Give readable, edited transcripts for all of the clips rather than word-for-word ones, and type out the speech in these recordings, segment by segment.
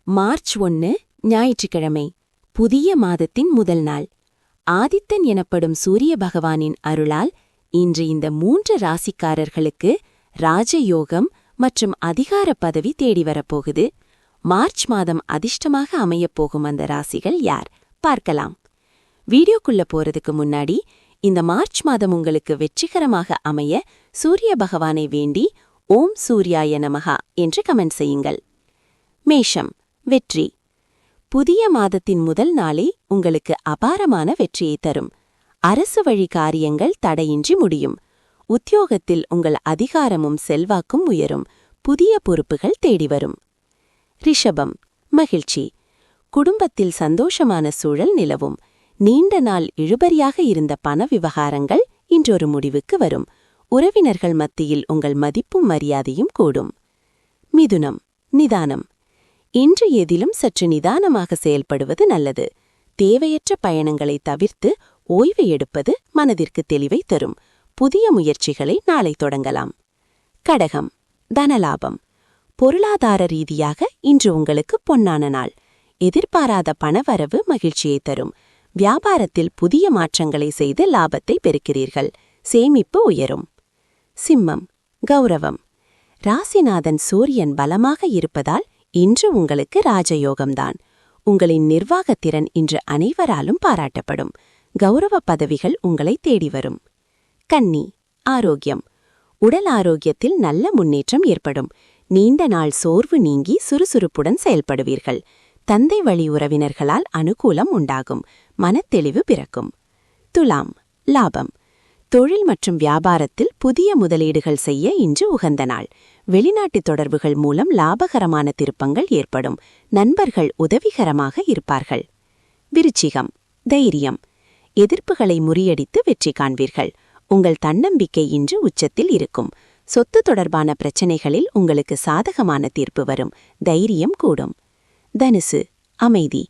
March 1 ஞாயிற்றுக்கிழமை, புதிய மாதத்தின் முதல் நாள். ஆதித்தன் எனப்படும் சூரிய பகவானின் அருளால் இன்று இந்த 3 ராசிக்காரர்களுக்கு ராஜயோகம் மற்றும் அதிகார பதவி தேடி வரப்போகுது. மார்ச் மாதம் அதிர்ஷ்டமாக அமையப்போகும் அந்த ராசிகள் யார் பார்க்கலாம். வீடியோக்குள்ள போறதுக்கு முன்னாடி இந்த மார்ச் மாதம் உங்களுக்கு வெற்றிகரமாக அமைய சூரிய பகவானை வேண்டி ஓம் சூர்யாய நமஹா என்று கமெண்ட் செய்யுங்கள். மேஷம், வெற்றி. புதிய மாதத்தின் முதல் நாளே உங்களுக்கு அபாரமான வெற்றியை தரும். அரசு வழி காரியங்கள் தடையின்றி முடியும். உத்தியோகத்தில் உங்கள் அதிகாரமும் செல்வாக்கும் உயரும். புதிய பொறுப்புகள் தேடி வரும். ரிஷபம், மகிழ்ச்சி. குடும்பத்தில் சந்தோஷமான சூழல் நிலவும். நீண்ட நாள் இழுபறியாக இருந்த பண விவகாரங்கள் இன்றொரு முடிவுக்கு வரும். உறவினர்கள் மத்தியில் உங்கள் மதிப்பும் மரியாதையும் கூடும். மிதுனம், நிதானம். இன்று எதிலும் சற்று நிதானமாக செயல்படுவது நல்லது. தேவையற்ற பயணங்களை தவிர்த்து ஓய்வு எடுப்பது மனதிற்கு தெளிவை தரும். புதிய முயற்சிகளை நாளை தொடங்கலாம். கடகம், தனலாபம். பொருளாதார ரீதியாக இன்று உங்களுக்கு பொன்னான நாள். எதிர்பாராத பணவரவு மகிழ்ச்சியை தரும். வியாபாரத்தில் புதிய மாற்றங்களை செய்து லாபத்தை பெறுகிறீர்கள். சேமிப்பு உயரும். சிம்மம், கௌரவம். ராசிநாதன் சூரியன் பலமாக இருப்பதால் இன்று உங்களுக்கு ராஜயோகம்தான். உங்களின் நிர்வாகத்திறன் இன்று அனைவராலும் பாராட்டப்படும். கௌரவ பதவிகள் உங்களை தேடி வரும். கன்னி, ஆரோக்கியம். உடல் ஆரோக்கியத்தில் நல்ல முன்னேற்றம் ஏற்படும். நீண்ட நாள் சோர்வு நீங்கி சுறுசுறுப்புடன் செயல்படுவீர்கள். தந்தை வழி உறவினர்களால் அனுகூலம் உண்டாகும். மனத்தெளிவு பிறக்கும். துலாம், லாபம். தொழில் மற்றும் வியாபாரத்தில் புதிய முதலீடுகள் செய்ய இன்று உகந்த நாள். வெளிநாட்டு தொடர்புகள் மூலம் லாபகரமான திருப்பங்கள் ஏற்படும். நண்பர்கள் உதவிகரமாக இருப்பார்கள். விருச்சிகம், தைரியம். எதிர்ப்புகளை முறியடித்து வெற்றி காண்பீர்கள். உங்கள் தன்னம்பிக்கை இன்று உச்சத்தில் இருக்கும். சொத்து தொடர்பான பிரச்சினைகளில் உங்களுக்கு சாதகமான தீர்ப்பு வரும். தைரியம் கூடும். தனுசு, அமைதி.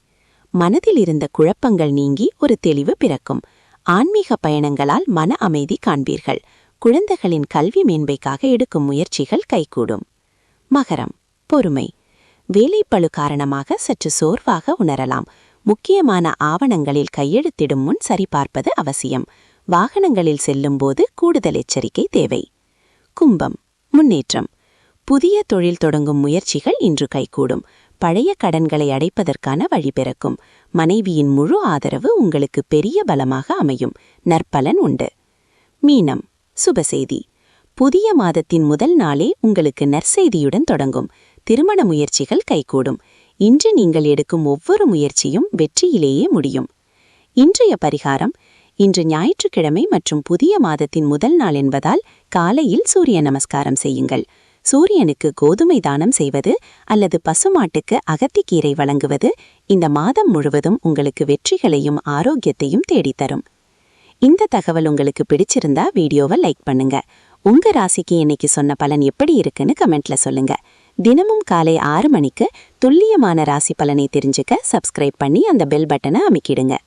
மனதில் இருந்த குழப்பங்கள் நீங்கி ஒரு தெளிவு பிறக்கும். ஆன்மீக பயணங்களால் மன அமைதி காண்பீர்கள். குழந்தைகளின் கல்வி மேன்மைக்காக எடுக்கும் முயற்சிகள் கைகூடும். மகரம், பொறுமை. வேலைப்பளு காரணமாக சற்று சோர்வாக உணரலாம். முக்கியமான ஆவணங்களில் கையெழுத்திடும் முன் சரிபார்ப்பது அவசியம். வாகனங்களில் செல்லும்போது கூடுதல் எச்சரிக்கை தேவை. கும்பம், முன்னேற்றம். புதிய தொழில் தொடங்கும் முயற்சிகள் இன்று கைகூடும். பழைய கடன்களை அடைப்பதற்கான வழி பிறக்கும். மனைவியின் முழு ஆதரவு உங்களுக்கு பெரிய பலமாக அமையும். நற்பலன் உண்டு. மீனம், சுபசெய்தி. புதிய மாதத்தின் முதல் நாளே உங்களுக்கு நற்செய்தியுடன் தொடங்கும். திருமண முயற்சிகள் கைகூடும். இன்று நீங்கள் எடுக்கும் ஒவ்வொரு முயற்சியும் வெற்றியிலேயே முடியும். இன்றைய பரிகாரம். இன்று ஞாயிற்றுக்கிழமை மற்றும் புதிய மாதத்தின் முதல் நாள் என்பதால் காலையில் சூரிய நமஸ்காரம் செய்யுங்கள். சூரியனுக்கு கோதுமை தானம் செய்வது அல்லது பசுமாட்டுக்கு அகத்திக்கீரை வழங்குவது இந்த மாதம் முழுவதும் உங்களுக்கு வெற்றிகளையும் ஆரோக்கியத்தையும் தேடித்தரும். இந்த தகவல் உங்களுக்கு பிடிச்சிருந்தா வீடியோவை லைக் பண்ணுங்க. உங்க ராசிக்கு இன்னைக்கு சொன்ன பலன் எப்படி இருக்குன்னு கமெண்ட்ல சொல்லுங்க. தினமும் காலை 6 மணிக்கு துல்லியமான ராசி பலனை தெரிஞ்சுக்க சப்ஸ்கிரைப் பண்ணி அந்த பெல் பட்டனை அமுக்கிடுங்க.